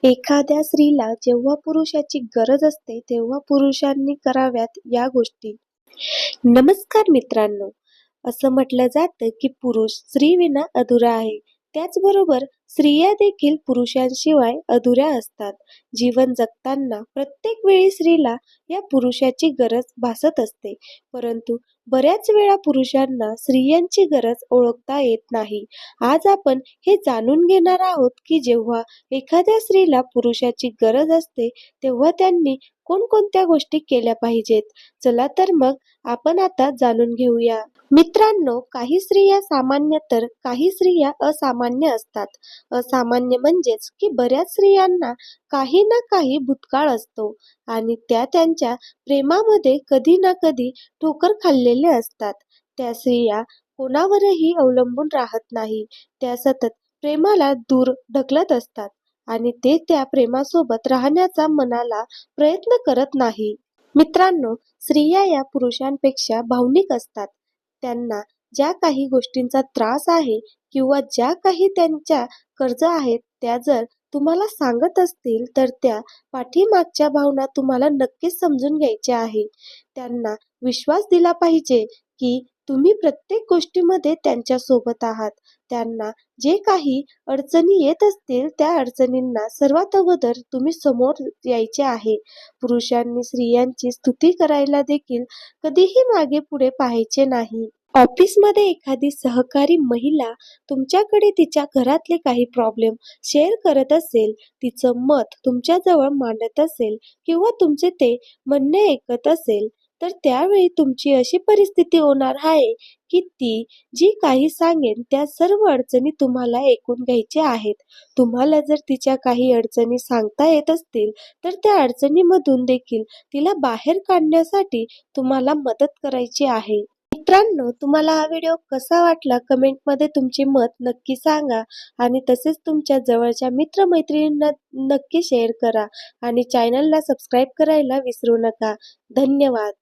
एखाद्या स्त्रीला जेव्हा पुरुषाची गरज असते तेव्हा पुरुषांनी कराव्यात या गोष्टी. नमस्कार मित्रांनो, असं म्हटलं जातं की पुरुष स्त्रीविना अधुरा आहे. त्याचबरोबर स्त्रिया देखील पुरुषांशिवाय अधुऱ्या असतात. जीवन जगताना प्रत्येक वेळी स्त्रीला या पुरुषाची गरज भासत असते, परंतु बऱ्याच वेळा पुरुषांना स्त्रियांची गरज ओळखता येत नाही. आज आपण हे जाणून घेणार आहोत की जेव्हा एखाद्या स्त्रीला पुरुषाची गरज असते तेव्हा त्यांनी कोणकोणत्या गोष्टी केल्या पाहिजेत. चला तर मग आपण आता जाणून घेऊया. मित्रांनो, काही स्त्रिया सामान्य तर काही स्त्रिया असामान्य असतात. असामान्य म्हणजेच की बऱ्याच स्त्रियांना काही ना काही भूतकाळ असतो आणि त्या त्यांच्या प्रेमामध्ये कधी ना कधी ठोकर खाल्लेले असतात. त्या स्त्रिया कोणावरही अवलंबून राहत नाही. त्या सतत प्रेमाला दूर ढकलत असतात आणि ते त्या प्रेमासोबत राहण्याचा मनाला प्रयत्न करत नाही. मित्रांनो, स्त्रिया या पुरुषांपेक्षा भावनिक असतात. त्यांना ज्या काही गोष्टींचा त्रास आहे किंवा ज्या काही त्यांच्या कर्ज आहेत त्या जर तुम्हाला सांगत असतील तर त्या पाठीमागच्या भावना तुम्हाला नक्कीच समजून घ्यायच्या आहे. त्यांना विश्वास दिला पाहिजे की तुम्ही प्रत्येक गोष्टीमध्ये त्यांच्या सोबत आहात. त्यांना जे काही अडचणी येत असतील त्या अडचणींना सर्वात अगोदर तुम्ही समोर यायचे आहे. पुरुषांनी स्त्रियांची स्तुती करायला देखील कधीही मागे पुढे पाहायचे नाही. ऑफिसमध्ये एखादी सहकारी महिला तुमच्याकडे तिच्या घरातले काही प्रॉब्लेम शेअर करत असेल, तिचं मत तुमच्याजवळ मांडत असेल किंवा तुमचे ते म्हणणे ऐकत असेल, तर त्यावेळी तुमची अशी परिस्थिती होणार आहे की ती जी काही सांगेन त्या सर्व अडचणी तुम्हाला ऐकून घ्यायच्या आहेत. तुम्हाला जर तिच्या काही अडचणी सांगता येत असतील, तर त्या अडचणीमधून देखील तिला बाहेर काढण्यासाठी तुम्हाला मदत करायची आहे. मित्रांनो, तुम्हाला हा व्हिडिओ कसा वाटला कमेंटमध्ये तुमचे मत नक्की सांगा आणि तसेच तुमच्या जवळच्या मित्रमैत्रिणींना नक्की शेअर करा आणि चॅनलला सबस्क्राईब करायला विसरू नका. धन्यवाद.